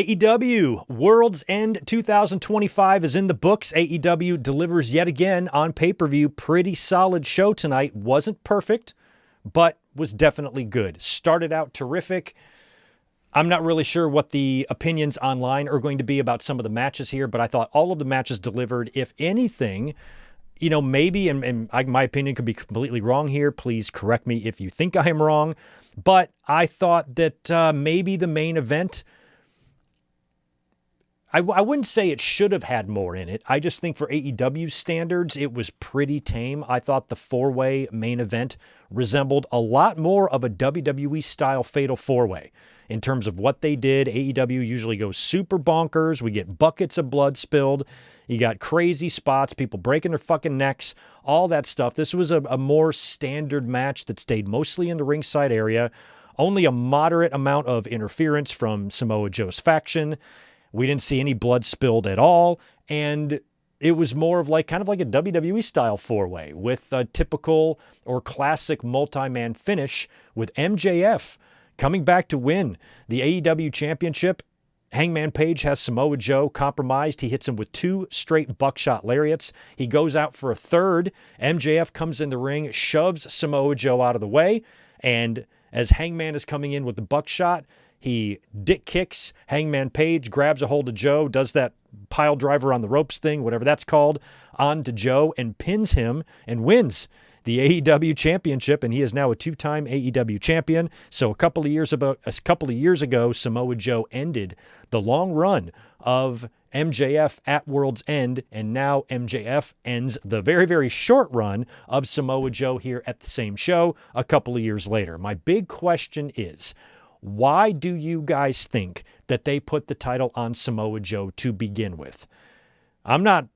AEW World's End 2025 is in the books. AEW delivers yet again on pay-per-view. Pretty solid show tonight. Wasn't perfect, but was definitely good. Started out terrific. I'm not really sure what the opinions online are going to be about some of the matches here, but I thought all of the matches delivered. If anything, maybe, my opinion could be completely wrong here. Please correct me if you think I am wrong. But I thought that maybe the main event, I wouldn't say it should have had more in it. I just think for AEW standards, it was pretty tame. I thought the four-way main event resembled a lot more of a WWE-style Fatal Four-Way. In terms of what they did, AEW usually goes super bonkers. We get buckets of blood spilled. You got crazy spots, people breaking their fucking necks, all that stuff. This was a more standard match that stayed mostly in the ringside area. Only a moderate amount of interference from Samoa Joe's faction. We didn't see any blood spilled at all, and it was more of kind of like a WWE-style four-way with a typical or classic multi-man finish with MJF coming back to win the AEW Championship. Hangman Page has Samoa Joe compromised. He hits him with 2 straight buckshot lariats. He goes out for a third. MJF comes in the ring, shoves Samoa Joe out of the way, and as Hangman is coming in with the buckshot, he dick kicks Hangman Page, grabs a hold of Joe, does that pile driver on the ropes thing, whatever that's called, onto Joe, and pins him and wins the AEW Championship, and he is now a 2-time AEW champion. So a couple of years ago, Samoa Joe ended the long run of MJF at World's End, and now MJF ends the very, very short run of Samoa Joe here at the same show a couple of years later. My big question is, why do you guys think that they put the title on Samoa Joe to begin with? I'm not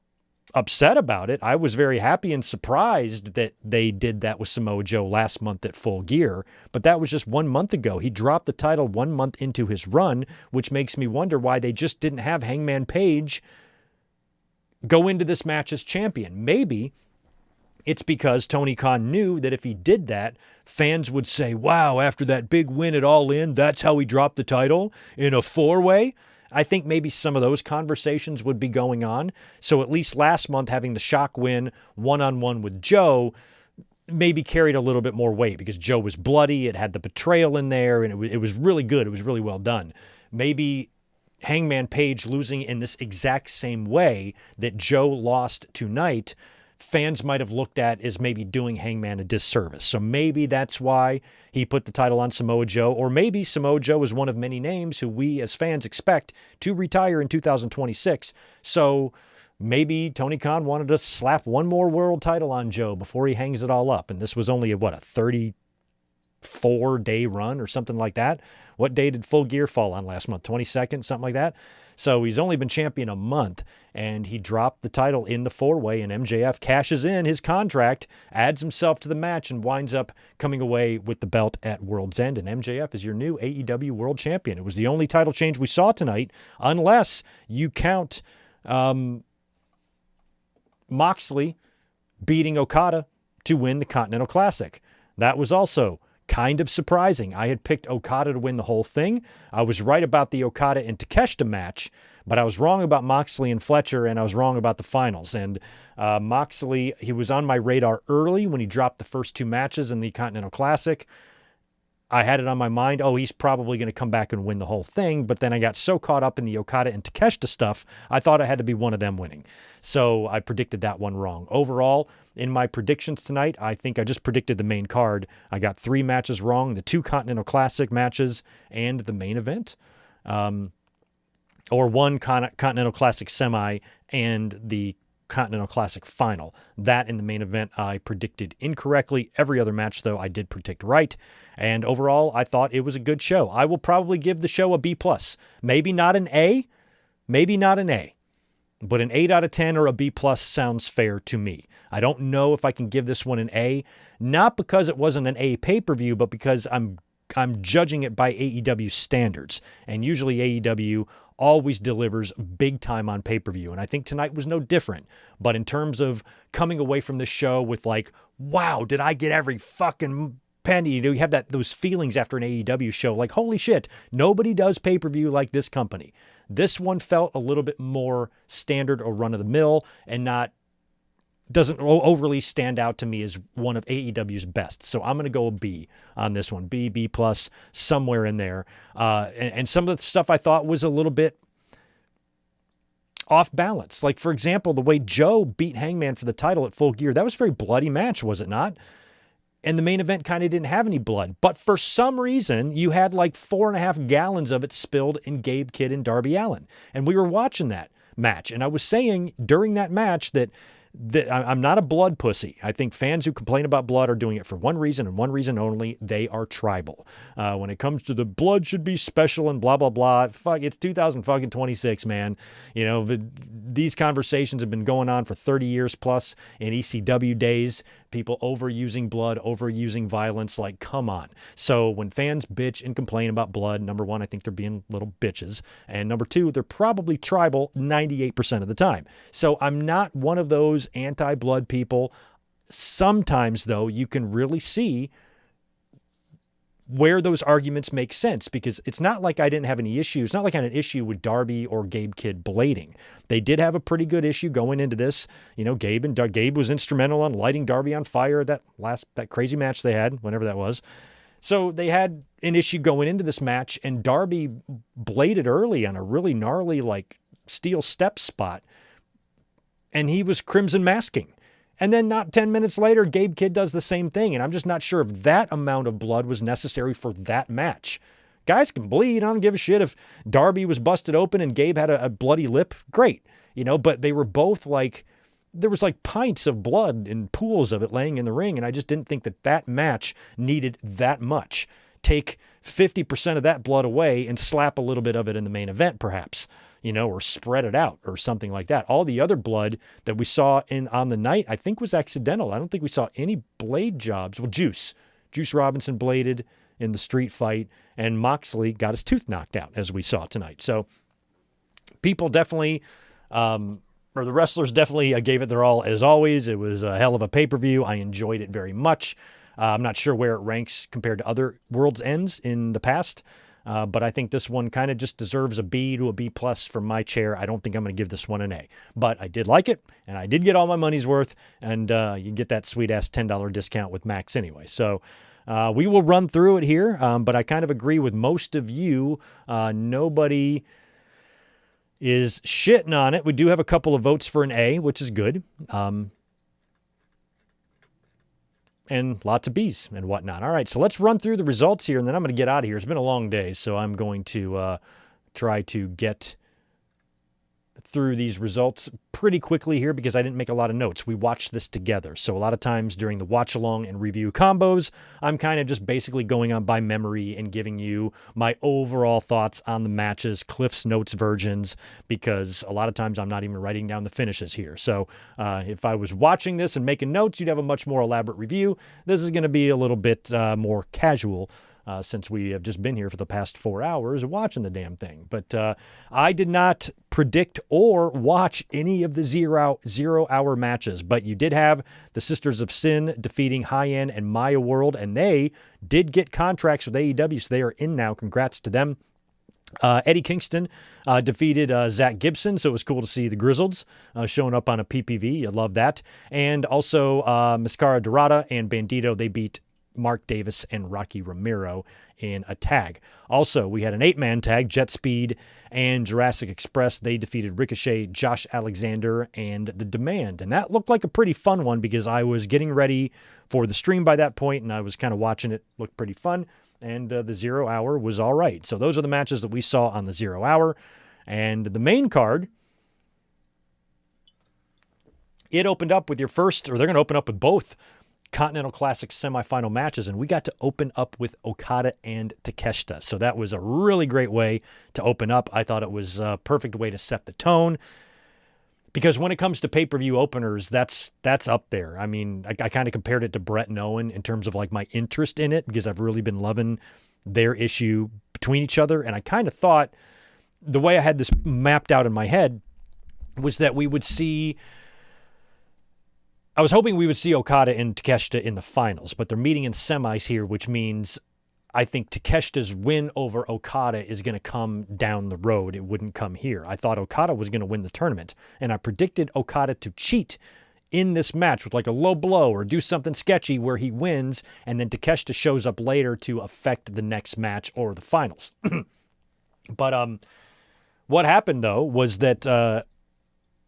upset about it. I was very happy and surprised that they did that with Samoa Joe last month at Full Gear, but that was just 1 month ago. He dropped the title 1 month into his run, which makes me wonder why they just didn't have Hangman Page go into this match as champion. Maybe it's because Tony Khan knew that if he did that, fans would say, wow, after that big win at All In, that's how he dropped the title in a four-way. I think maybe some of those conversations would be going on. So at least last month, having the shock win one-on-one with Joe maybe carried a little bit more weight because Joe was bloody. It had the betrayal in there, and it was really good. It was really well done. Maybe Hangman Page losing in this exact same way that Joe lost tonight, fans might have looked at as maybe doing Hangman a disservice. So maybe that's why he put the title on Samoa Joe, or maybe Samoa Joe is one of many names who we as fans expect to retire in 2026. So maybe Tony Khan wanted to slap one more world title on Joe before he hangs it all up. And this was only a 34-day run or something like that. What day did Full Gear fall on last month? 22nd, something like that. So he's only been champion a month, and he dropped the title in the four-way, and MJF cashes in his contract, adds himself to the match, and winds up coming away with the belt at World's End. And MJF is your new AEW World Champion. It was the only title change we saw tonight, unless you count Moxley beating Okada to win the Continental Classic. That was also kind of surprising. I had picked Okada to win the whole thing. I was right about the Okada and Takeshita match, but I was wrong about Moxley and Fletcher, and I was wrong about the finals. And Moxley, he was on my radar early when he dropped the first 2 matches in the Continental Classic. I had it on my mind, he's probably going to come back and win the whole thing, but then I got so caught up in the Okada and Takeshita stuff, I thought it had to be one of them winning. So I predicted that one wrong. Overall, in my predictions tonight, I think I just predicted the main card. I got 3 matches wrong, the 2 Continental Classic matches and the main event. Or 1 Continental Classic semi and the Continental Classic final. That in the main event I predicted incorrectly. Every other match, though, I did predict right. And overall, I thought it was a good show. I will probably give the show a B+. Maybe not an A. Maybe not an A. But an 8 out of 10 or a B+ sounds fair to me. I don't know if I can give this one an A. Not because it wasn't an A pay-per-view, but because I'm judging it by AEW standards. And usually AEW always delivers big time on pay-per-view. And I think tonight was no different. But in terms of coming away from this show with wow, did I get every fucking Penny, you have those feelings after an AEW show, like, holy shit, nobody does pay-per-view like this company. This one felt a little bit more standard or run-of-the-mill and doesn't overly stand out to me as one of AEW's best. So I'm going to go a B on this one. B plus, somewhere in there. And some of the stuff I thought was a little bit off balance. Like, for example, the way Joe beat Hangman for the title at Full Gear, that was a very bloody match, was it not? And the main event kind of didn't have any blood. But for some reason, you had like 4.5 gallons of it spilled in Gabe Kidd and Darby Allin. And we were watching that match. And I was saying during that match that I'm not a blood pussy. I think fans who complain about blood are doing it for one reason and one reason only. They are tribal. When it comes to the blood should be special and blah, blah, blah. Fuck, it's 2026, man. You know, these conversations have been going on for 30 years plus in ECW days. People overusing blood, overusing violence. Like, come on. So when fans bitch and complain about blood, number one, I think they're being little bitches. And number two, they're probably tribal 98% of the time. So I'm not one of those anti-blood people. Sometimes, though, you can really see where those arguments make sense, because it's not like I didn't have any issues. It's not like I had an issue with Darby or Gabe Kidd blading. They did have a pretty good issue going into this. You know, Gabe was instrumental on lighting Darby on fire, that crazy match they had, whenever that was. So they had an issue going into this match, and Darby bladed early on a really gnarly, like, steel step spot, and he was crimson masking. And then not 10 minutes later, Gabe Kidd does the same thing. And I'm just not sure if that amount of blood was necessary for that match. Guys can bleed. I don't give a shit if Darby was busted open and Gabe had a bloody lip. Great. You know, but they were both like, there was like pints of blood and pools of it laying in the ring. And I just didn't think that match needed that much. Take 50% of that blood away and slap a little bit of it in the main event, perhaps. You know, or spread it out or something like that. All the other blood that we saw on the night, I think was accidental. I don't think we saw any blade jobs. Well, Juice Robinson bladed in the street fight, and Moxley got his tooth knocked out, as we saw tonight. So people definitely, or the wrestlers definitely gave it their all, as always. It was a hell of a pay-per-view. I enjoyed it very much. I'm not sure where it ranks compared to other World's Ends in the past. But I think this one kind of just deserves a B to a B plus from my chair. I don't think I'm going to give this one an A. But I did like it, and I did get all my money's worth, and you get that sweet-ass $10 discount with Max anyway. So we will run through it here, but I kind of agree with most of you. Nobody is shitting on it. We do have a couple of votes for an A, which is good. And lots of B's and whatnot. All right, so let's run through the results here, and then I'm going to get out of here. It's been a long day, so I'm going to try to get through these results pretty quickly here because I didn't make a lot of notes. We watched this together. So a lot of times during the watch along and review combos, I'm kind of just basically going on by memory and giving you my overall thoughts on the matches, Cliff's Notes versions, because a lot of times I'm not even writing down the finishes here. So if I was watching this and making notes, you'd have a much more elaborate review. This is going to be a little bit more casual since we have just been here for the past 4 hours watching the damn thing. But I did not predict or watch any of the zero-hour matches, but you did have the Sisters of Sin defeating High End and Maya World, and they did get contracts with AEW, so they are in now. Congrats to them. Eddie Kingston defeated Zach Gibson, so it was cool to see the Grizzleds showing up on a PPV. You love that. And also Mascara Dorada and Bandito, they beat Mark Davis and Rocky Romero in a tag. Also, we had an 8-man tag, Jet Speed and Jurassic Express. They defeated Ricochet, Josh Alexander, and The Demand. And that looked like a pretty fun one because I was getting ready for the stream by that point, and I was kind of watching it. Looked pretty fun, and the 0 hour was all right. So those are the matches that we saw on the 0 hour. And the main card, it opened up with your first, or they're going to open up with both Continental Classic semifinal matches, and we got to open up with Okada and Takeshita. So that was a really great way to open up. I thought it was a perfect way to set the tone, because when it comes to pay-per-view openers, that's up there. I mean, I kind of compared it to Brett and Owen in terms of like my interest in it, because I've really been loving their issue between each other. And I kind of thought the way I had this mapped out in my head was that we would see I was hoping we would see Okada and Takeshita in the finals, but they're meeting in semis here, which means I think Takeshita's win over Okada is going to come down the road. It wouldn't come here. I thought Okada was going to win the tournament, and I predicted Okada to cheat in this match with like a low blow or do something sketchy where he wins, and then Takeshita shows up later to affect the next match or the finals. But what happened, though, was that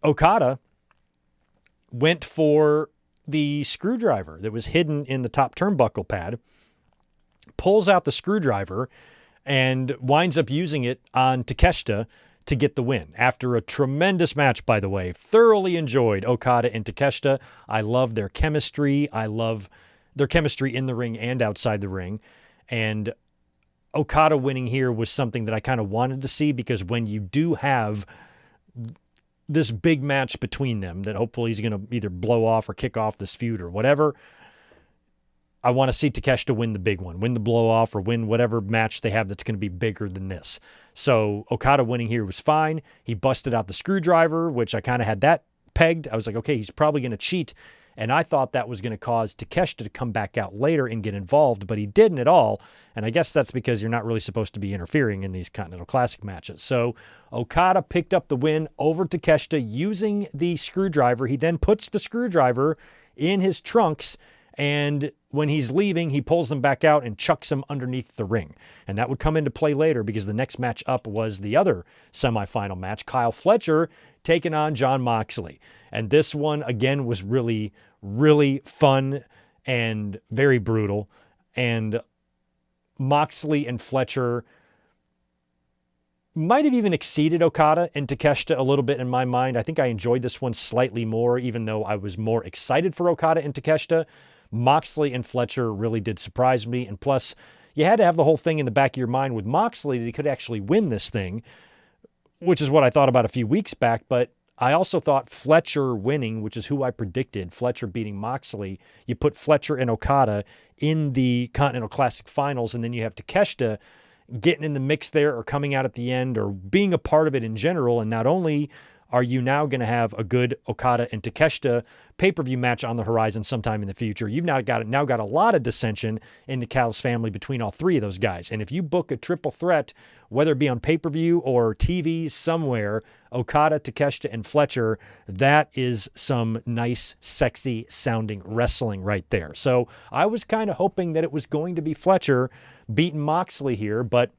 Okada went for the screwdriver that was hidden in the top turnbuckle pad, pulls out the screwdriver, and winds up using it on Takeshita to get the win. After a tremendous match, by the way, thoroughly enjoyed Okada and Takeshita. I love their chemistry. I love their chemistry in the ring and outside the ring. And Okada winning here was something that I kind of wanted to see, because when you do have this big match between them that hopefully he's going to either blow off or kick off this feud or whatever, I want to see Takeshita win the big one, win the blow off, or win whatever match they have that's going to be bigger than this. So Okada winning here was fine. He busted out the screwdriver, which I kind of had that pegged. I was like, okay, he's probably going to cheat. And I thought that was going to cause Takeshita to come back out later and get involved, but he didn't at all. And I guess that's because you're not really supposed to be interfering in these Continental Classic matches. So Okada picked up the win over Takeshita using the screwdriver. He then puts the screwdriver in his trunks, and when he's leaving, he pulls them back out and chucks them underneath the ring. And that would come into play later, because the next match up was the other semifinal match, Kyle Fletcher taking on Jon Moxley. And this one, again, was really, really fun and very brutal. And Moxley and Fletcher might have even exceeded Okada and Takeshita a little bit in my mind. I think I enjoyed this one slightly more, even though I was more excited for Okada and Takeshita. Moxley and Fletcher really did surprise me. And plus, you had to have the whole thing in the back of your mind with Moxley that he could actually win this thing, which is what I thought about a few weeks back. But I also thought Fletcher winning, which is who I predicted, Fletcher beating Moxley, you put Fletcher and Okada in the Continental Classic finals, and then you have Takeshita getting in the mix there or coming out at the end or being a part of it in general. And not only are you now going to have a good Okada and Takeshita pay-per-view match on the horizon sometime in the future, you've now got a lot of dissension in the Callis family between all three of those guys. And if you book a triple threat, whether it be on pay-per-view or TV somewhere, Okada, Takeshita, and Fletcher, that is some nice, sexy sounding wrestling right there. So I was kind of hoping that it was going to be Fletcher beating Moxley here, but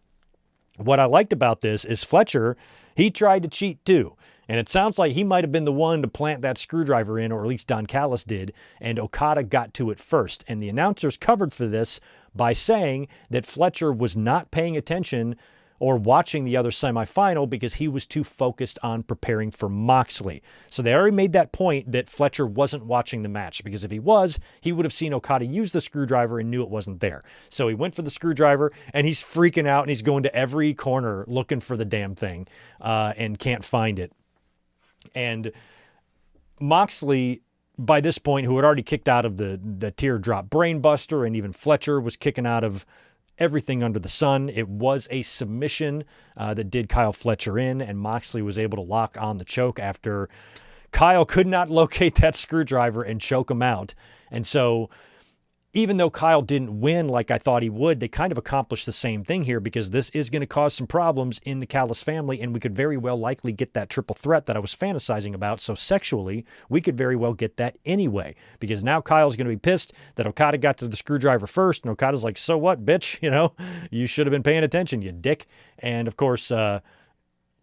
what I liked about this is Fletcher, he tried to cheat too. And it sounds like he might have been the one to plant that screwdriver in, or at least Don Callis did, and Okada got to it first. And the announcers covered for this by saying that Fletcher was not paying attention or watching the other semifinal because he was too focused on preparing for Moxley. So they already made that point that Fletcher wasn't watching the match, because if he was, he would have seen Okada use the screwdriver and knew it wasn't there. So he went for the screwdriver, and he's freaking out, and he's going to every corner looking for the damn thing and can't find it. And Moxley, by this point, who had already kicked out of the teardrop brainbuster, and even Fletcher was kicking out of everything under the sun. It was a submission that did Kyle Fletcher in, and Moxley was able to lock on the choke after Kyle could not locate that screwdriver and choke him out. And so even though Kyle didn't win like I thought he would, they kind of accomplished the same thing here, because this is going to cause some problems in the Callis family, and we could very well likely get that triple threat that I was fantasizing about. So sexually, we could very well get that anyway, because now Kyle's going to be pissed that Okada got to the screwdriver first, and Okada's like, so what, bitch? You know, you should have been paying attention, you dick. And of course,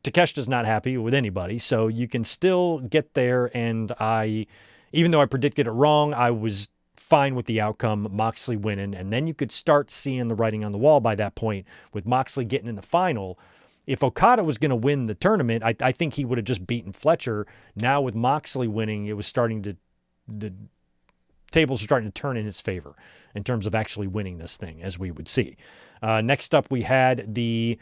Takeshita's not happy with anybody, so you can still get there. And even though I predicted it wrong, I was fine with the outcome, Moxley winning, and then you could start seeing the writing on the wall by that point with Moxley getting in the final. If Okada was going to win the tournament, I think he would have just beaten Fletcher. Now with Moxley winning, it was the tables are starting to turn in his favor in terms of actually winning this thing, as we would see. Next up, we had the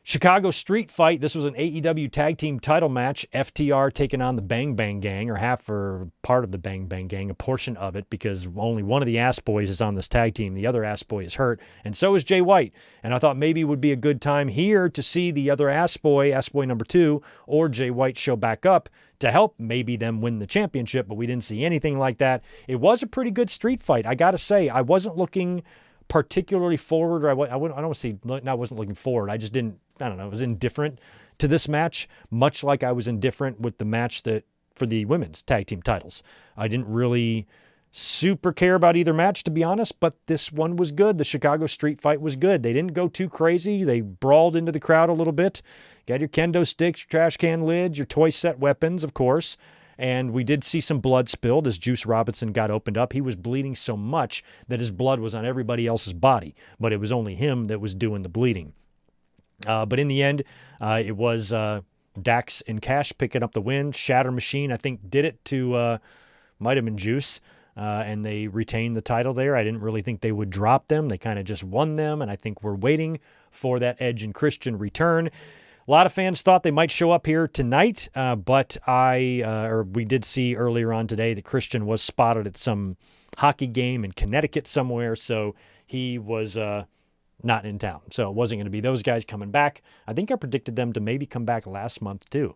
Chicago Street Fight. This was an AEW tag team title match. FTR taking on the Bang Bang Gang, or half or part of the Bang Bang Gang, a portion of it, because only one of the Ass Boys is on this tag team. The other Ass Boy is hurt, and so is Jay White. And I thought maybe it would be a good time here to see the other Ass Boy number 2, or Jay White show back up to help maybe them win the championship, but we didn't see anything like that. It was a pretty good street fight. I got to say, I wasn't looking particularly forward, or I don't want to say I wasn't looking forward. I just didn't, I don't know, I was indifferent to this match, much like I was indifferent with the match that for the women's tag team titles. I didn't really super care about either match, to be honest, but this one was good. The Chicago Street Fight was good. They didn't go too crazy. They brawled into the crowd a little bit. Got your kendo sticks, your trash can lids, your toy set weapons, of course. And we did see some blood spilled as Juice Robinson got opened up. He was bleeding so much that his blood was on everybody else's body, but it was only him that was doing the bleeding. But in the end, it was Dax and Cash picking up the win. Shatter Machine, I think, did it to, might have been Juice, and they retained the title there. I didn't really think they would drop them. They kind of just won them, and I think we're waiting for that Edge and Christian return. A lot of fans thought they might show up here tonight, but we did see earlier on today that Christian was spotted at some hockey game in Connecticut somewhere, so he was not in town. So it wasn't going to be those guys coming back. I think I predicted them to maybe come back last month too.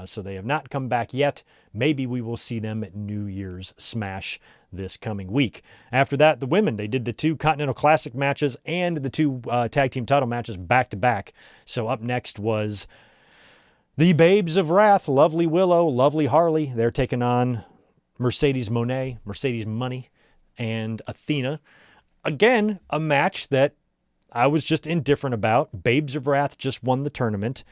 So they have not come back yet. Maybe we will see them at New Year's Smash this coming week. After that, the women, they did the 2 Continental Classic matches and the 2 tag team title matches back to back. So up next was the Babes of Wrath, Lovely Willow, Lovely Harley. They're taking on Mercedes Moné, Mercedes Money, and Athena. Again, a match that I was just indifferent about. Babes of Wrath just won the tournament.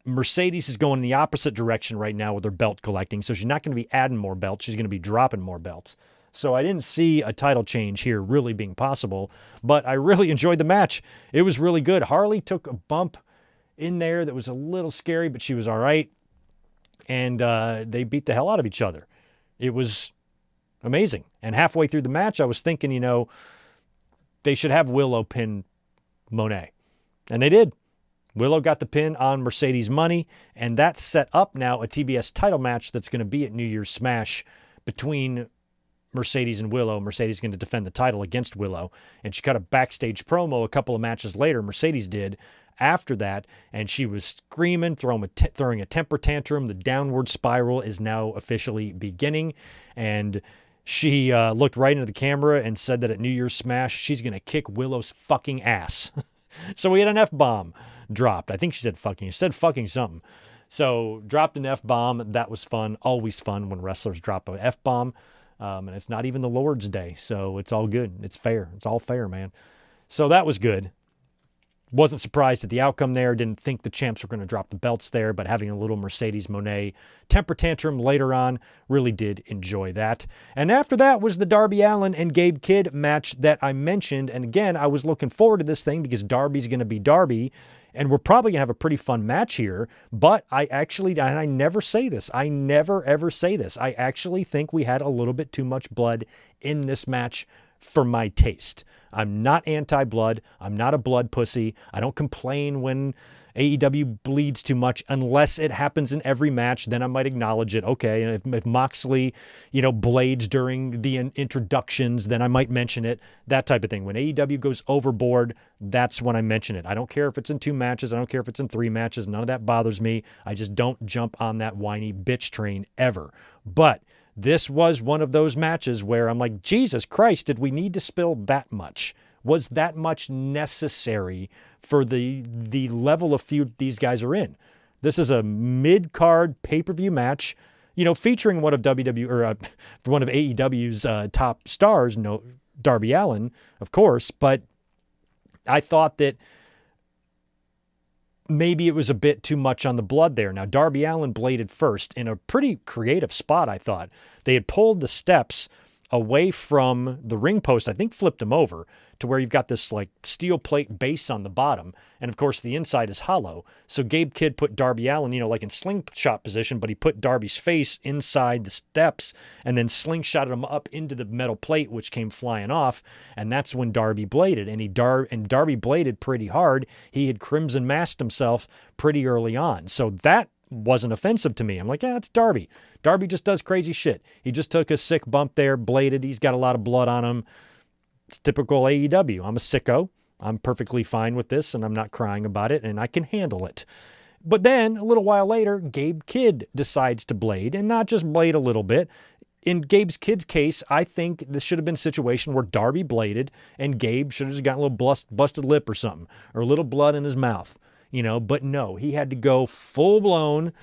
Mercedes is going in the opposite direction right now with her belt collecting, so she's not going to be adding more belts. She's going to be dropping more belts. So I didn't see a title change here really being possible, but I really enjoyed the match. It was really good. Harley took a bump in there that was a little scary, but she was all right, and they beat the hell out of each other. It was amazing. And halfway through the match, I was thinking, they should have Willow pin Moné, and they did. Willow got the pin on Mercedes Money, and that set up now a TBS title match that's going to be at New Year's Smash between Mercedes and Willow. Mercedes is going to defend the title against Willow, and she cut a backstage promo a couple of matches later. Mercedes did after that, and she was screaming, throwing a temper tantrum. The downward spiral is now officially beginning, and she looked right into the camera and said that at New Year's Smash, she's going to kick Willow's fucking ass. So we had an F-bomb dropped. I think she said fucking. She said fucking something. So dropped an F-bomb. That was fun. Always fun when wrestlers drop an F-bomb. And it's not even the Lord's Day, so it's all good. It's fair. It's all fair, man. So that was good. Wasn't surprised at the outcome there. Didn't think the champs were going to drop the belts there, but having a little Mercedes Moné temper tantrum later on, really did enjoy that. And after that was the Darby Allin and Gabe Kidd match that I mentioned. And again, I was looking forward to this thing because Darby's going to be Darby, and we're probably going to have a pretty fun match here. But I never say this. I never, ever say this. I actually think we had a little bit too much blood in this match for my taste. I'm not anti-blood. I'm not a blood pussy. I don't complain when AEW bleeds too much unless it happens in every match. Then I might acknowledge it. Okay, and if Moxley, blades during the introductions, then I might mention it. That type of thing. When AEW goes overboard, that's when I mention it. I don't care if it's in 2 matches. I don't care if it's in 3 matches. None of that bothers me. I just don't jump on that whiny bitch train ever. But this was one of those matches where I'm like, Jesus Christ, did we need to spill that much? Was that much necessary for the level of feud these guys are in? This is a mid-card pay-per-view match, featuring one of one of AEW's top stars, Darby Allin, of course, but I thought that maybe it was a bit too much on the blood there. Now, Darby Allin bladed first in a pretty creative spot, I thought. They had pulled the steps away from the ring post, I think flipped him over to where you've got this like steel plate base on the bottom. And of course the inside is hollow. So Gabe Kidd put Darby Allin, like in slingshot position, but he put Darby's face inside the steps and then slingshotted him up into the metal plate, which came flying off. And that's when Darby bladed, and Darby bladed pretty hard. He had crimson masked himself pretty early on. So that wasn't offensive to me. I'm like, yeah, it's Darby. Darby just does crazy shit. He just took a sick bump there, bladed. He's got a lot of blood on him. It's typical AEW. I'm a sicko. I'm perfectly fine with this, and I'm not crying about it, and I can handle it. But then, a little while later, Gabe Kidd decides to blade, and not just blade a little bit. In Gabe's Kidd's case, I think this should have been a situation where Darby bladed, and Gabe should have just gotten a little busted lip or something, or a little blood in his mouth. But no, he had to go full-blown,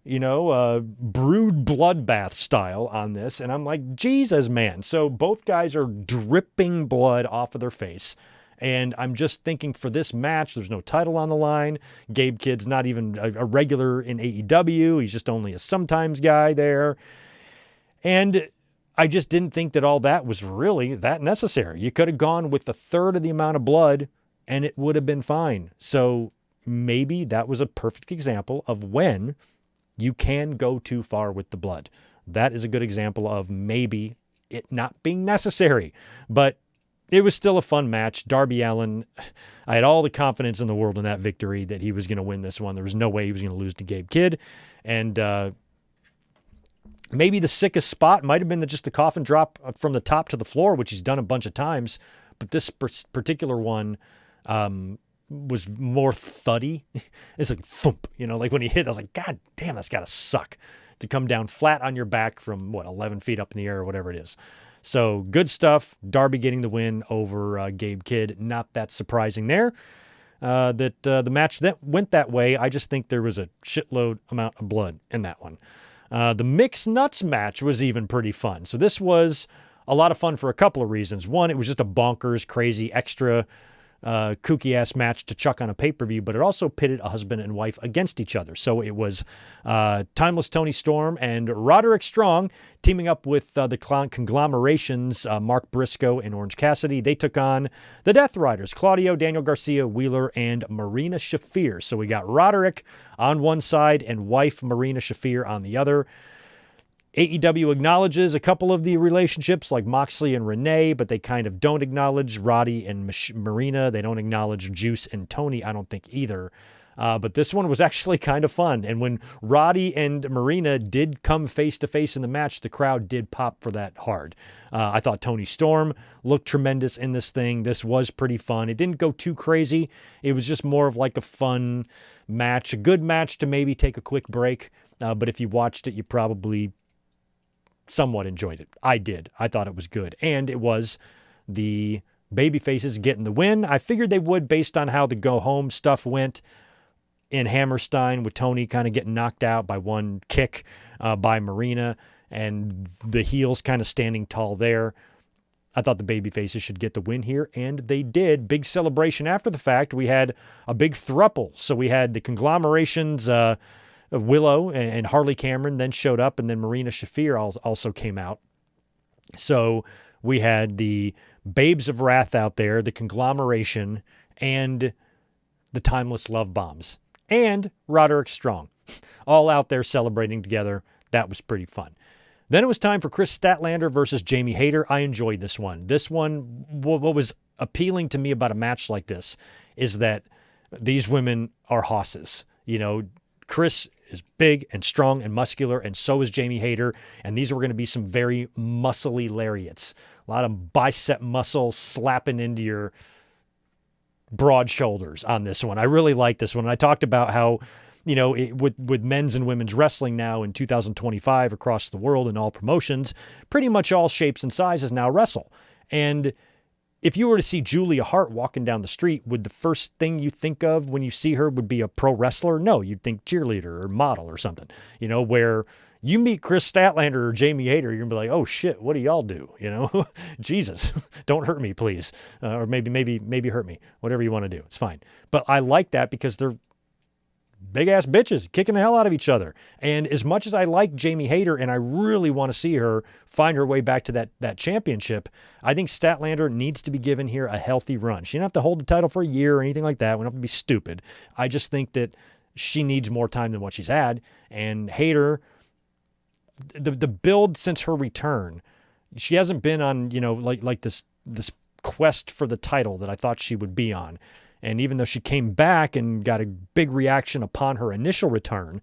brewed bloodbath style on this. And I'm like, Jesus, man. So both guys are dripping blood off of their face. And I'm just thinking for this match, there's no title on the line. Gabe Kidd's not even a regular in AEW. He's just only a sometimes guy there. And I just didn't think that all that was really that necessary. You could have gone with a third of the amount of blood and it would have been fine. So maybe that was a perfect example of when you can go too far with the blood. That is a good example of maybe it not being necessary. But it was still a fun match. Darby Allin, I had all the confidence in the world in that victory that he was going to win this one. There was no way he was going to lose to Gabe Kidd. And maybe the sickest spot might have been just the coffin drop from the top to the floor, which he's done a bunch of times. But this particular one was more thuddy. It's like thump, like when he hit, I was like, God damn, that's got to suck to come down flat on your back from 11 feet up in the air or whatever it is. So good stuff. Darby getting the win over Gabe Kidd. Not that surprising there that the match that went that way. I just think there was a shitload amount of blood in that one. The mixed nuts match was even pretty fun. So this was a lot of fun for a couple of reasons. One, it was just a bonkers, crazy, extra kooky-ass match to chuck on a pay-per-view, but it also pitted a husband and wife against each other. So it was Timeless Tony Storm and Roderick Strong teaming up with the conglomerations, Mark Briscoe and Orange Cassidy. They took on the Death Riders, Claudio, Daniel Garcia, Wheeler, and Marina Shafir. So we got Roderick on one side and wife Marina Shafir on the other. AEW acknowledges a couple of the relationships like Moxley and Renee, but they kind of don't acknowledge Roddy and Marina. They don't acknowledge Juice and Tony, I don't think either. But this one was actually kind of fun. And when Roddy and Marina did come face-to-face in the match, the crowd did pop for that hard. I thought Tony Storm looked tremendous in this thing. This was pretty fun. It didn't go too crazy. It was just more of like a fun match, a good match to maybe take a quick break. But if you watched it, you probably somewhat enjoyed it. I did. I thought it was good. And it was the babyfaces getting the win. I figured they would based on how the go-home stuff went in Hammerstein with Tony kind of getting knocked out by one kick by Marina and the heels kind of standing tall there. I thought the babyfaces should get the win here, and they did. Big celebration after the fact. We had a big throuple. So we had the conglomerations, Willow and Harley Cameron then showed up, and then Marina Shafir also came out. So we had the Babes of Wrath out there, the conglomeration, and the Timeless Love Bombs, and Roderick Strong, all out there celebrating together. That was pretty fun. Then it was time for Chris Statlander versus Jamie Hayter. I enjoyed this one. This one, what was appealing to me about a match like this is that these women are hosses. Chris is big and strong and muscular, and so is Jamie Hayter. And these were going to be some very muscly lariats. A lot of bicep muscle slapping into your broad shoulders on this one. I really like this one. I talked about how, with men's and women's wrestling now in 2025 across the world in all promotions, pretty much all shapes and sizes now wrestle. And if you were to see Julia Hart walking down the street, would the first thing you think of when you see her would be a pro wrestler? No, you'd think cheerleader or model or something, where you meet Chris Statlander or Jamie Hayter, you're going to be like, oh shit, what do y'all do? Jesus, don't hurt me, please. Or maybe hurt me, whatever you want to do. It's fine. But I like that because they're big ass bitches kicking the hell out of each other. And as much as I like Jamie Hayter and I really want to see her find her way back to that championship, I think Statlander needs to be given here a healthy run. She didn't have to hold the title for a year or anything like that. We don't have to be stupid. I just think that she needs more time than what she's had. And Hayter, the build since her return, she hasn't been on, like this quest for the title that I thought she would be on. And even though she came back and got a big reaction upon her initial return,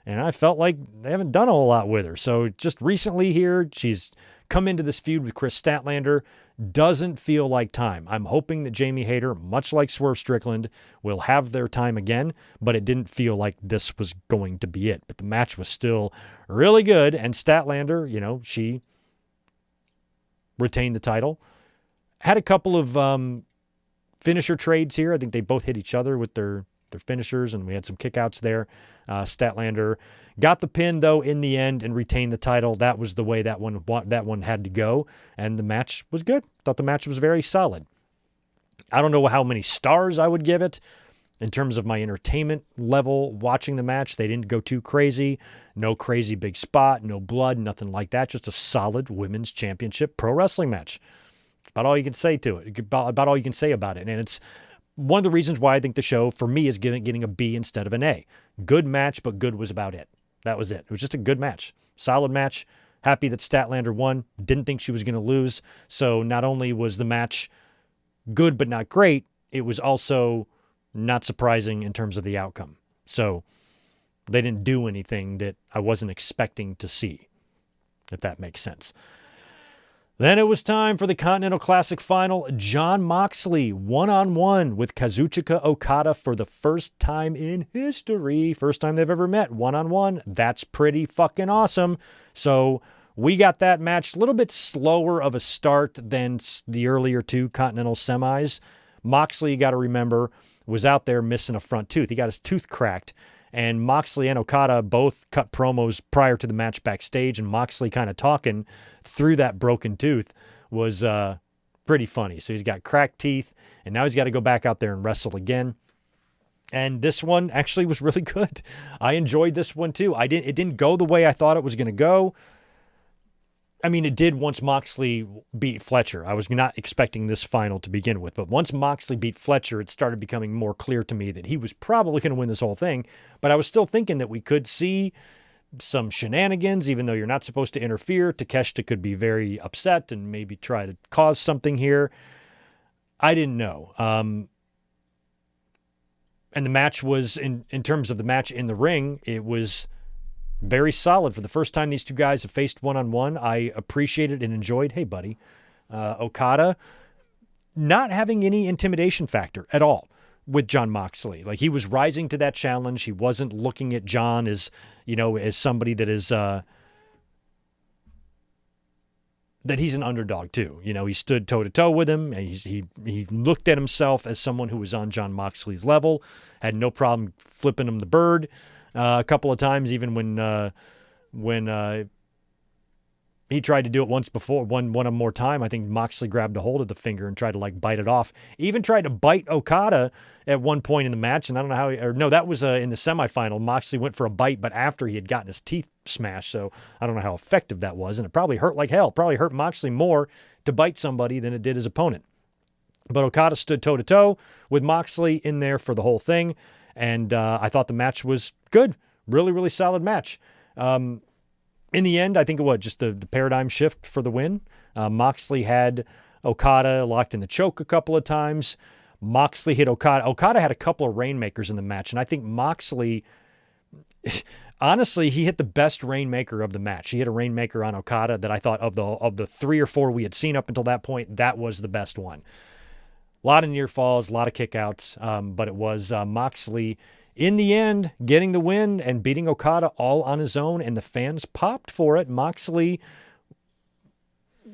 and I felt like they haven't done a whole lot with her. So just recently here, she's come into this feud with Chris Statlander. Doesn't feel like time. I'm hoping that Jamie Hayter, much like Swerve Strickland, will have their time again, but it didn't feel like this was going to be it. But the match was still really good, and Statlander, she retained the title. Had a couple of finisher trades here. I think they both hit each other with their finishers, and we had some kickouts there. Statlander got the pin, though, in the end and retained the title. That was the way that one had to go, and the match was good. Thought the match was very solid. I don't know how many stars I would give it in terms of my entertainment level watching the match. They didn't go too crazy. No crazy big spot, no blood, nothing like that. Just a solid women's championship pro wrestling match. About all you can say to it. About all you can say about it. And it's one of the reasons why I think the show, for me, is getting a B instead of an A. Good match, but good was about it. That was it. It was just a good match. Solid match. Happy that Statlander won. Didn't think she was going to lose. So not only was the match good but not great, it was also not surprising in terms of the outcome. So they didn't do anything that I wasn't expecting to see, if that makes sense. Then it was time for the Continental Classic final. Jon Moxley one-on-one with Kazuchika Okada for the first time in history. First time they've ever met one-on-one. That's pretty fucking awesome. So we got that match a little bit slower of a start than the earlier two Continental semis. Moxley, you got to remember, was out there missing a front tooth. He got his tooth cracked. And Moxley and Okada both cut promos prior to the match backstage, and Moxley kind of talking through that broken tooth was pretty funny. So he's got cracked teeth, and now he's got to go back out there and wrestle again. And this one actually was really good. I enjoyed this one too. It didn't go the way I thought it was going to go. I mean, it did once Moxley beat Fletcher. I was not expecting this final to begin with, but once Moxley beat Fletcher, it started becoming more clear to me that he was probably going to win this whole thing, but I was still thinking that we could see some shenanigans, even though you're not supposed to interfere. Takeshita could be very upset and maybe try to cause something here. I didn't know. And the match was, in terms of the match in the ring, it was very solid. For the first time these two guys have faced one-on-one, I appreciated and enjoyed, hey, buddy, Okada not having any intimidation factor at all with Jon Moxley. Like, he was rising to that challenge. He wasn't looking at Jon as, as somebody that is, that he's an underdog too. He stood toe-to-toe with him. And he looked at himself as someone who was on Jon Moxley's level, had no problem flipping him the bird a couple of times, even when he tried to do it once before, one more time. I think Moxley grabbed a hold of the finger and tried to bite it off. Even tried to bite Okada at one point in the match, and I don't know how. That was in the semifinal. Moxley went for a bite, but after he had gotten his teeth smashed, so I don't know how effective that was, and it probably hurt like hell. Probably hurt Moxley more to bite somebody than it did his opponent. But Okada stood toe to toe with Moxley in there for the whole thing. And I thought the match was good. Really, really solid match. In the end, I think it was just the paradigm shift for the win. Moxley had Okada locked in the choke a couple of times. Moxley hit Okada. Okada had a couple of rainmakers in the match. And I think Moxley, honestly, he hit the best rainmaker of the match. He hit a rainmaker on Okada that I thought of the 3 or 4 we had seen up until that point, that was the best one. A lot of near falls, a lot of kickouts, but it was Moxley in the end getting the win and beating Okada all on his own, and the fans popped for it. Moxley,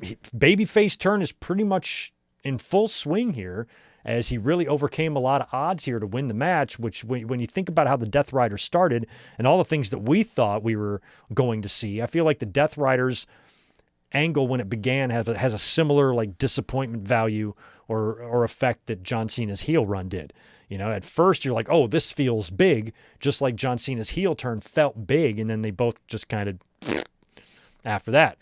babyface turn is pretty much in full swing here, as he really overcame a lot of odds here to win the match, which when you think about how the Death Riders started and all the things that we thought we were going to see, I feel like the Death Riders angle when it began has a similar like disappointment value or effect that John Cena's heel run did. You know, at first you're like, oh, this feels big, just like John Cena's heel turn felt big, and then they both just kind of after that.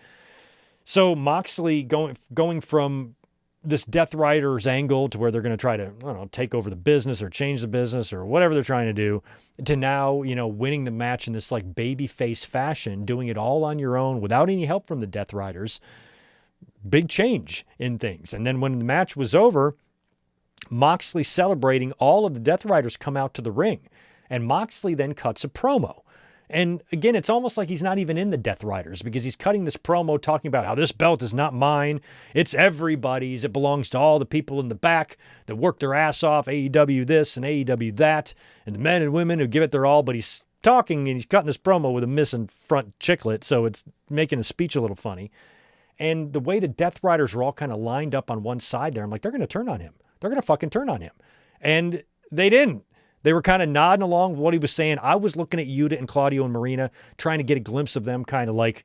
So Moxley going from this Death Riders angle to where they're going to try to, I don't know, take over the business or change the business or whatever they're trying to do, to now, you know, winning the match in this like babyface fashion, doing it all on your own without any help from the Death Riders. Big change in things. And then when the match was over, Moxley celebrating, all of the Death Riders come out to the ring, and Moxley then cuts a promo. And again, it's almost like he's not even in the Death Riders, because he's cutting this promo talking about how this belt is not mine. It's everybody's. It belongs to all the people in the back that work their ass off, AEW this and AEW that, and the men and women who give it their all. But he's talking and he's cutting this promo with a missing front chiclet, so it's making his speech a little funny. And the way the Death Riders are all kind of lined up on one side there, I'm like, they're going to turn on him. They're going to fucking turn on him. And they didn't. They were kind of nodding along with what he was saying. I was looking at Yuta and Claudio and Marina, trying to get a glimpse of them kind of like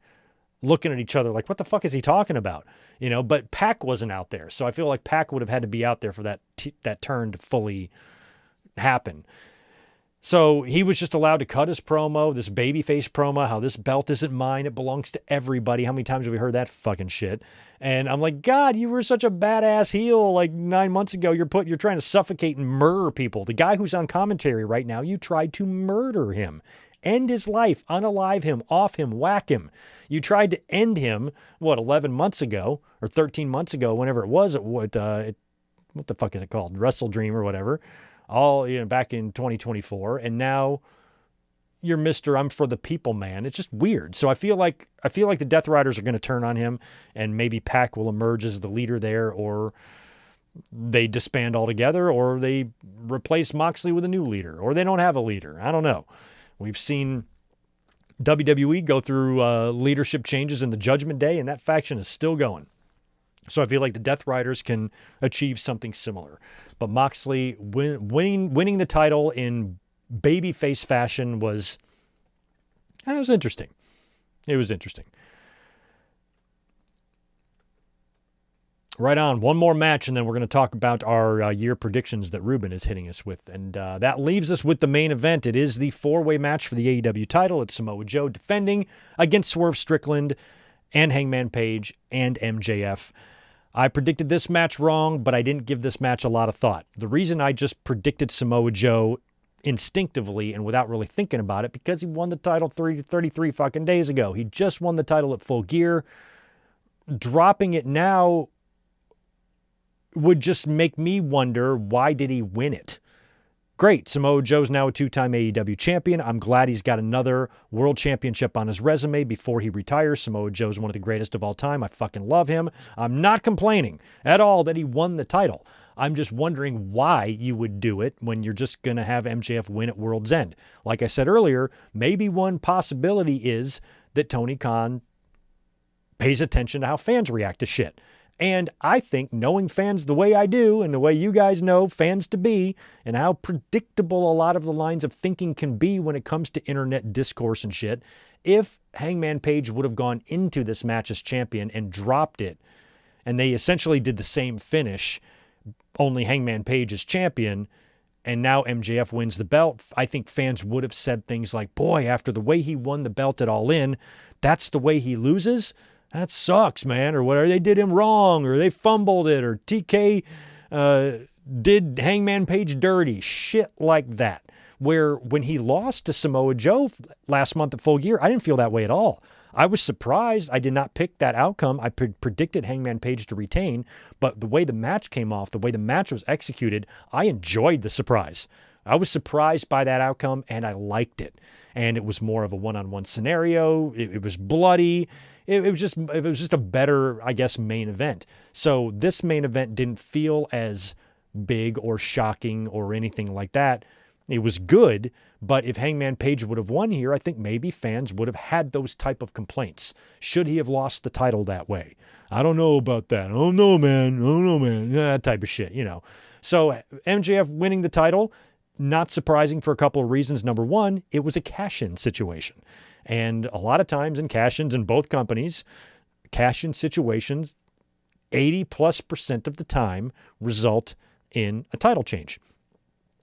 looking at each other like, what the fuck is he talking about? You know, but Pac wasn't out there. So I feel like Pac would have had to be out there for that turn to fully happen. So he was just allowed to cut his promo, this babyface promo, how this belt isn't mine, it belongs to everybody. How many times have we heard that fucking shit? And I'm like, God, you were such a badass heel like 9 months ago. You're trying to suffocate and murder people. The guy who's on commentary right now, you tried to murder him, end his life, unalive him, off him, whack him. You tried to end him, 11 months ago or 13 months ago, whenever it was, what the fuck is it called? Wrestle Dream or whatever. All, you know, back in 2024, and now you're Mr. I'm for the people man. It's just weird. So I feel like the Death Riders are going to turn on him, and maybe Pac will emerge as the leader there, or they disband altogether, or they replace Moxley with a new leader, or they don't have a leader. I don't know. We've seen WWE go through leadership changes in the Judgment Day, and that faction is still going. So I feel like the Death Riders can achieve something similar. But Moxley winning the title in babyface fashion was interesting. It was interesting. Right on. One more match, and then we're going to talk about our year predictions that Ruben is hitting us with. And that leaves us with the main event. It is the four-way match for the AEW title. It's Samoa Joe defending against Swerve Strickland and Hangman Page and MJF. I predicted this match wrong, but I didn't give this match a lot of thought. The reason I just predicted Samoa Joe instinctively and without really thinking about it, because he won the title 33 fucking days ago. He just won the title at Full Gear. Dropping it now would just make me wonder, why did he win it? Great. Samoa Joe's now a two-time AEW champion. I'm glad he's got another world championship on his resume before he retires. Samoa Joe's one of the greatest of all time. I fucking love him. I'm not complaining at all that he won the title. I'm just wondering why you would do it when you're just going to have MJF win at World's End. Like I said earlier, maybe one possibility is that Tony Khan pays attention to how fans react to shit. And I think, knowing fans the way I do, and the way you guys know fans to be, and how predictable a lot of the lines of thinking can be when it comes to internet discourse and shit, if Hangman Page would have gone into this match as champion and dropped it, and they essentially did the same finish, only Hangman Page is champion, and now MJF wins the belt, I think fans would have said things like, boy, after the way he won the belt at All In, that's the way he loses? That sucks, man, or whatever. They did him wrong, or they fumbled it, or TK did Hangman Page dirty, shit like that. Where when he lost to Samoa Joe last month at Full Gear, I didn't feel that way at all. I was surprised. I did not pick that outcome. I predicted Hangman Page to retain, but the way the match came off, the way the match was executed, I enjoyed the surprise. I was surprised by that outcome, and I liked it. And it was more of a one-on-one scenario. It was bloody. It was just a better, I guess, main event. So this main event didn't feel as big or shocking or anything like that. It was good, but if Hangman Page would have won here, I think maybe fans would have had those type of complaints. Should he have lost the title that way? I don't know about that. I don't know, man. That type of shit, you know. So MJF winning the title, not surprising for a couple of reasons. Number one, it was a cash-in situation. And a lot of times in cash-ins in both companies, cash-in situations 80+% of the time result in a title change.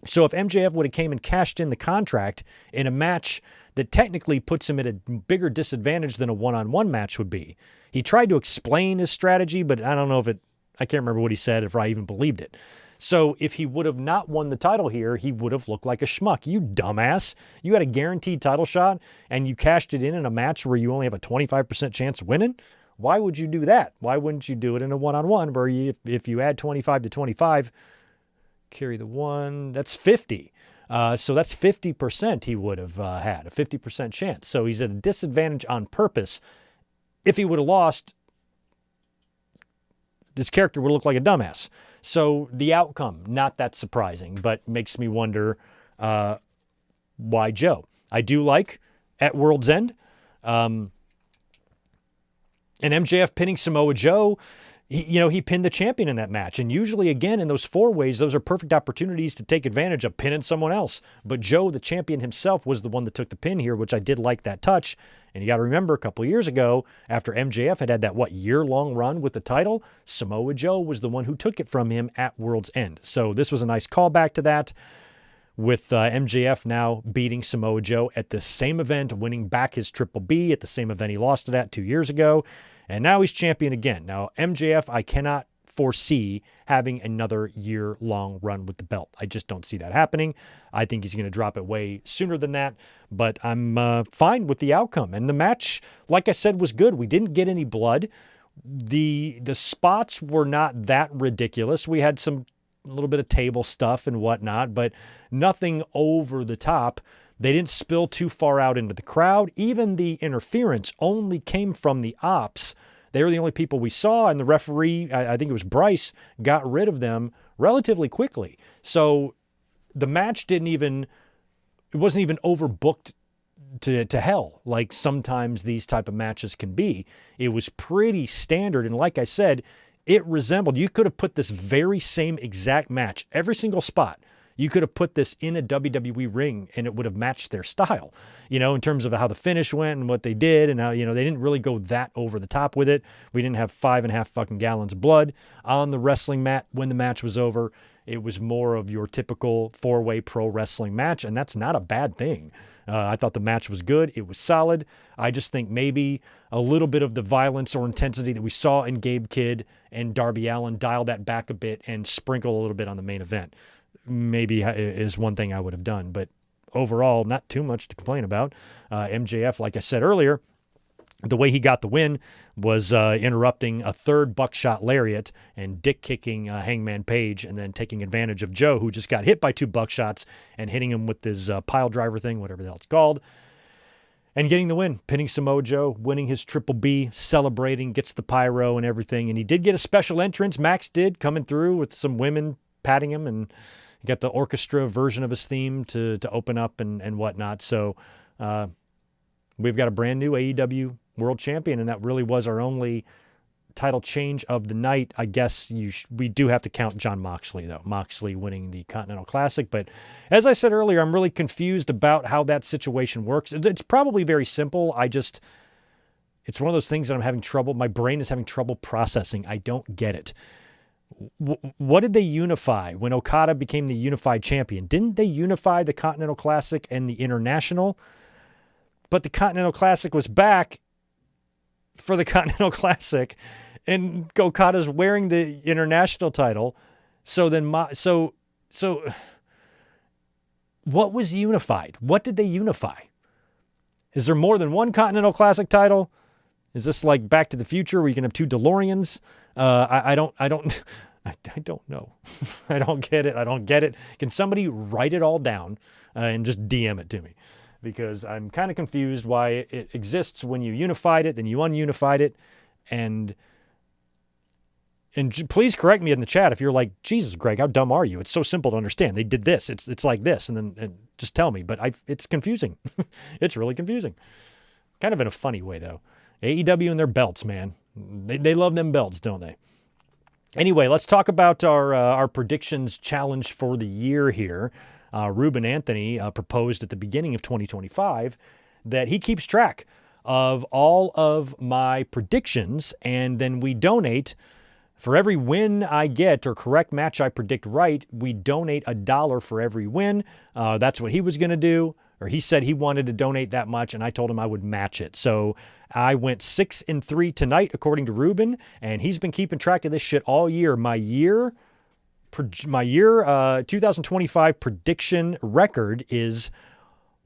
So if MJF would have came and cashed in the contract in a match that technically puts him at a bigger disadvantage than a one-on-one match would be. He tried to explain his strategy, but I don't know I can't remember what he said, if I even believed it. So if he would have not won the title here, he would have looked like a schmuck. You dumbass. You had a guaranteed title shot and you cashed it in a match where you only have a 25% chance of winning. Why would you do that? Why wouldn't you do it in a one-on-one where if you add 25 to 25, carry the one, that's 50. So that's 50% he would have had, a 50% chance. So he's at a disadvantage on purpose. If he would have lost, this character would look like a dumbass. So the outcome, not that surprising, but makes me wonder why Joe. I do like at World's End. And MJF pinning Samoa Joe, he pinned the champion in that match. And usually, again, in those four ways, those are perfect opportunities to take advantage of pinning someone else. But Joe, the champion himself, was the one that took the pin here, which I did like that touch. And you got to remember, a couple of years ago, after MJF had that, year-long run with the title, Samoa Joe was the one who took it from him at World's End. So this was a nice callback to that, with MJF now beating Samoa Joe at the same event, winning back his Triple B at the same event he lost it at 2 years ago. And now he's champion again. Now, MJF, I cannot foresee having another year-long run with the belt. I just don't see that happening. I think he's going to drop it way sooner than that, but I'm fine with the outcome. And the match, like I said, was good. We didn't get any blood. The spots were not that ridiculous. We had a little bit of table stuff and whatnot, but nothing over the top. They didn't spill too far out into the crowd. Even the interference only came from the ops. They were the only people we saw, and the referee, I think it was Bryce, got rid of them relatively quickly. So the match wasn't even overbooked to hell like sometimes these type of matches can be. It was pretty standard, and like I said, it resembled, you could have put this very same exact match, every single spot. You could have put this in a WWE ring and it would have matched their style, in terms of how the finish went and what they did and how, they didn't really go that over the top with it. We didn't have 5.5 fucking gallons of blood on the wrestling mat when the match was over. It was more of your typical four-way pro wrestling match, and that's not a bad thing. I thought the match was good. It was solid. I just think maybe a little bit of the violence or intensity that we saw in Gabe Kidd and Darby Allin, dial that back a bit and sprinkle a little bit on the main event. Maybe is one thing I would have done, but overall, not too much to complain about. MJF, like I said earlier, the way he got the win was interrupting a third buckshot lariat and dick kicking Hangman Page, and then taking advantage of Joe, who just got hit by 2 buckshots, and hitting him with his pile driver thing, whatever the hell it's called, and getting the win, pinning Samoa Joe, winning his Triple B, celebrating, gets the pyro and everything. And he did get a special entrance. Max did, coming through with some women patting him, and he got the orchestra version of his theme to open up and whatnot. So we've got a brand new AEW World Champion, and that really was our only title change of the night. I guess we do have to count Jon Moxley, though. Moxley winning the Continental Classic. But as I said earlier, I'm really confused about how that situation works. It's probably very simple. It's one of those things that I'm having trouble. My brain is having trouble processing. I don't get it. What did they unify when Okada became the unified champion? Didn't they unify the Continental Classic and the International? But the Continental Classic was back for the Continental Classic, and Okada's wearing the International title. So then, so what was unified? What did they unify? Is there more than one Continental Classic title? Is this like Back to the Future where you can have 2 DeLoreans? I don't know. I don't get it. I don't get it. Can somebody write it all down and just DM it to me? Because I'm kind of confused why it exists when you unified it, then you ununified it. And please correct me in the chat if you're like, Jesus, Greg, how dumb are you? It's so simple to understand. They did this. It's like this. And just tell me. But it's confusing. It's really confusing. Kind of in a funny way, though. AEW and their belts, man. They love them belts, don't they? Anyway, let's talk about our predictions challenge for the year here. Ruben Anthony proposed at the beginning of 2025 that he keeps track of all of my predictions, and then we donate. For every win I get or correct match I predict right, we donate $1 for every win. That's what he was going to do, or he said he wanted to donate that much, and I told him I would match it. So I went 6-3 tonight, according to Ruben, and he's been keeping track of this shit all year. My year 2025 prediction record is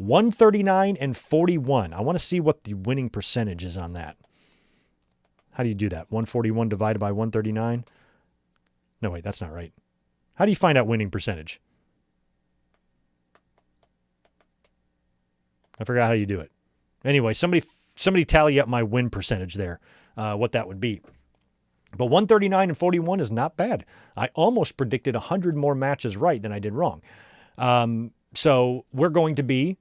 139-41. I want to see what the winning percentage is on that. How do you do that? 141 divided by 139? No, wait, that's not right. How do you find out winning percentage? I forgot how you do it. Anyway, somebody tally up my win percentage there, what that would be. But 139-41 is not bad. I almost predicted 100 more matches right than I did wrong. So we're going to be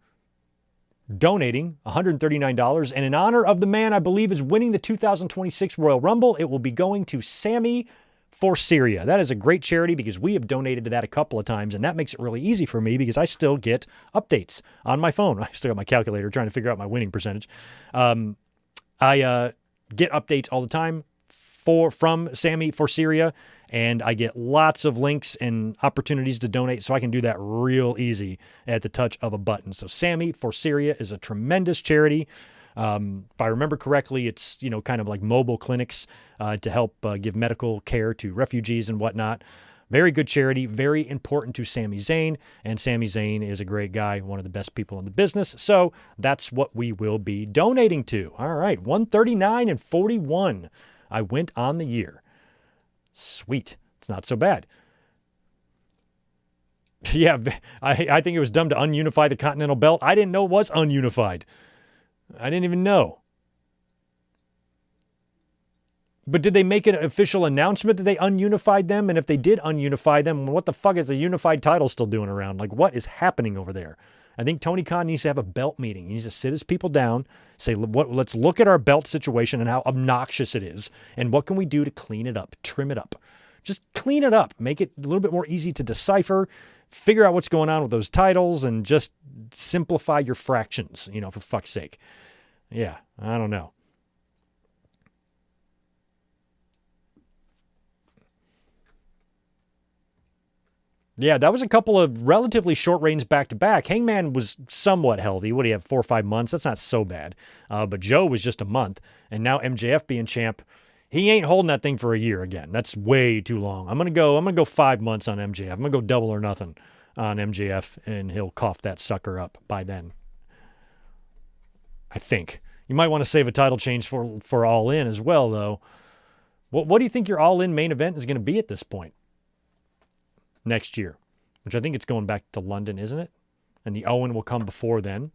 donating $139. And in honor of the man I believe is winning the 2026 Royal Rumble, it will be going to Sammy for Syria. That is a great charity because we have donated to that a couple of times, and that makes it really easy for me because I still get updates on my phone. I still got my calculator trying to figure out my winning percentage. I get updates all the time from Sammy for Syria, and I get lots of links and opportunities to donate, so I can do that real easy at the touch of a button. So Sammy for Syria is a tremendous charity. If I remember correctly, it's kind of like mobile clinics to help give medical care to refugees and whatnot. Very good charity, very important to Sami Zayn, and Sami Zayn is a great guy, one of the best people in the business. So that's what we will be donating to. All right, 139-41. I went on the year. Sweet. It's not so bad. Yeah, I think it was dumb to ununify the Continental Belt. I didn't know it was ununified. I didn't even know. But did they make an official announcement that they ununified them? And if they did ununify them, what the fuck is the unified title still doing around? Like, what is happening over there? I think Tony Khan needs to have a belt meeting. He needs to sit his people down, say, let's look at our belt situation and how obnoxious it is, and what can we do to clean it up, trim it up. Just clean it up, make it a little bit more easy to decipher, figure out what's going on with those titles, and just simplify your fractions, for fuck's sake. Yeah, I don't know. Yeah, that was a couple of relatively short reigns back-to-back. Hangman was somewhat healthy. What do you have, 4 or 5 months? That's not so bad. But Joe was just a month. And now MJF being champ, he ain't holding that thing for a year again. That's way too long. I'm gonna go 5 months on MJF. I'm gonna go double or nothing on MJF, and he'll cough that sucker up by then. I think. You might want to save a title change for All In as well, though. What do you think your All In main event is going to be at this point? Next year, which I think it's going back to London, isn't it? And the Owen will come before then.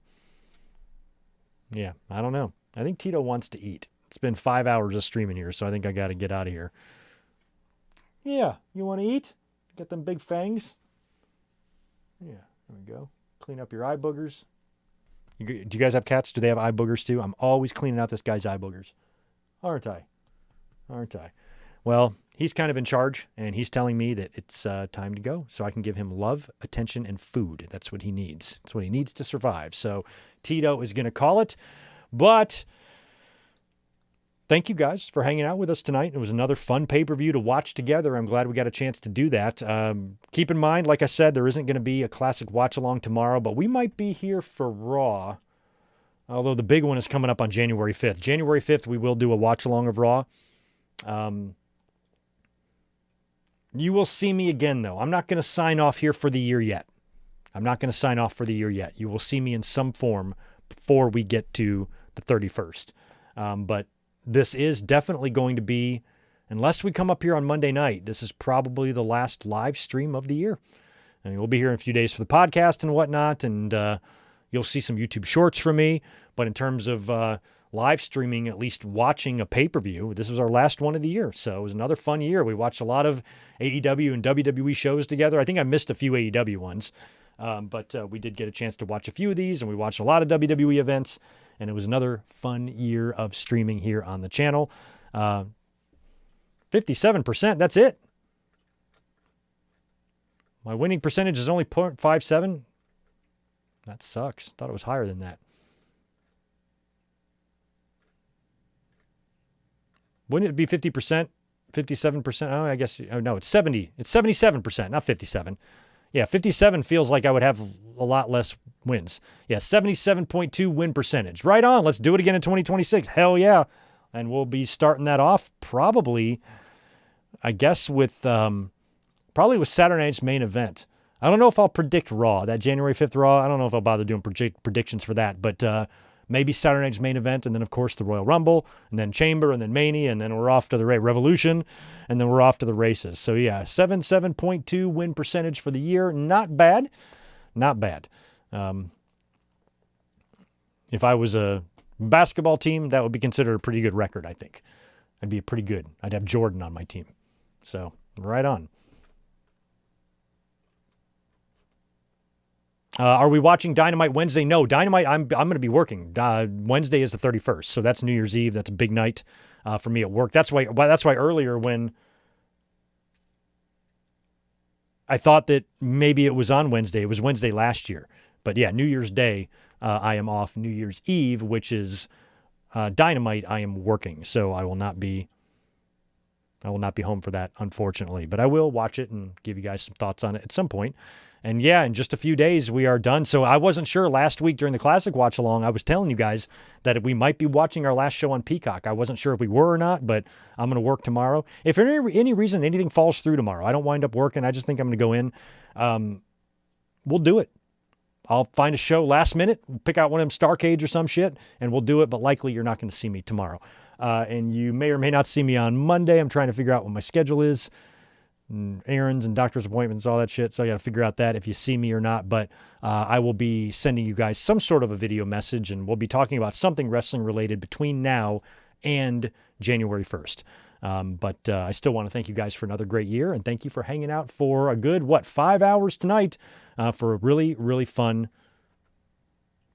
Yeah, I don't know. I think Tito wants to eat. It's been 5 hours of streaming here, so I think I got to get out of here. Yeah, you want to eat? Get them big fangs? Yeah, there we go. Clean up your eye boogers. Do you guys have cats? Do they have eye boogers too? I'm always cleaning out this guy's eye boogers. Aren't I? Well, he's kind of in charge, and he's telling me that it's time to go so I can give him love, attention, and food. That's what he needs. That's what he needs to survive. So Tito is going to call it. But thank you guys for hanging out with us tonight. It was another fun pay-per-view to watch together. I'm glad we got a chance to do that. Keep in mind, like I said, there isn't going to be a classic watch-along tomorrow, but we might be here for Raw, although the big one is coming up on January 5th. January 5th, we will do a watch-along of Raw. You will see me again, though. I'm not going to sign off here for the year yet. You will see me in some form before we get to the 31st. But this is definitely going to be, unless we come up here on Monday night, this is probably the last live stream of the year. I mean, we'll be here in a few days for the podcast and whatnot, and you'll see some YouTube shorts from me. But in terms of live streaming, at least watching a pay-per-view, this was our last one of the year. So it was another fun year. We watched a lot of AEW and WWE shows together. I think I missed a few AEW ones, but we did get a chance to watch a few of these, and we watched a lot of WWE events, and it was another fun year of streaming here on the channel. 57%, that's it. My winning percentage is only 0.57. That sucks. Thought it was higher than that. Wouldn't it be 50%? 57%? Oh, I guess. Oh, no, it's 70. It's 77%, not 57. Yeah, 57 feels like I would have a lot less wins. Yeah, 77.2 win percentage. Right on. Let's do it again in 2026. Hell yeah. And we'll be starting that off probably, I guess, with probably with Saturday night's main event. I don't know if I'll predict Raw, that January 5th Raw. I don't know if I'll bother doing predictions for that, but maybe Saturday night's main event, and then, of course, the Royal Rumble, and then Chamber, and then Mania, and then we're off to the Revolution, and then we're off to the races. So, yeah, 7.2 win percentage for the year. Not bad. Not bad. If I was a basketball team, that would be considered a pretty good record, I think. I'd be pretty good. I'd have Jordan on my team. So, right on. Are we watching Dynamite Wednesday? No, Dynamite, I'm going to be working. Wednesday is the 31st, so that's New Year's Eve. That's a big night for me at work. That's why earlier when I thought that maybe it was on Wednesday, it was Wednesday last year. But yeah, New Year's Day, I am off. New Year's Eve, which is Dynamite, I am working, so I will not be home for that, unfortunately. But I will watch it and give you guys some thoughts on it at some point. And yeah, in just a few days, we are done. So I wasn't sure last week during the Classic Watch Along. I was telling you guys that we might be watching our last show on Peacock. I wasn't sure if we were or not, but I'm going to work tomorrow. If for any reason anything falls through tomorrow, I don't wind up working, I just think I'm going to go in. We'll do it. I'll find a show last minute, pick out one of them Starcades or some shit, and we'll do it. But likely you're not going to see me tomorrow. And you may or may not see me on Monday. I'm trying to figure out what my schedule is. Errands and doctor's appointments, all that shit. So I got to figure out that if you see me or not. But I will be sending you guys some sort of a video message, and we'll be talking about something wrestling related between now and January 1st. But I still want to thank you guys for another great year, and thank you for hanging out for a good, 5 hours tonight for a really, really fun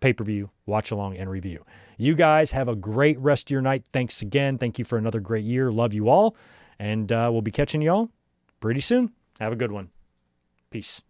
pay-per-view, watch along, and review. You guys have a great rest of your night. Thanks again. Thank you for another great year. Love you all. And we'll be catching y'all pretty soon. Have a good one. Peace.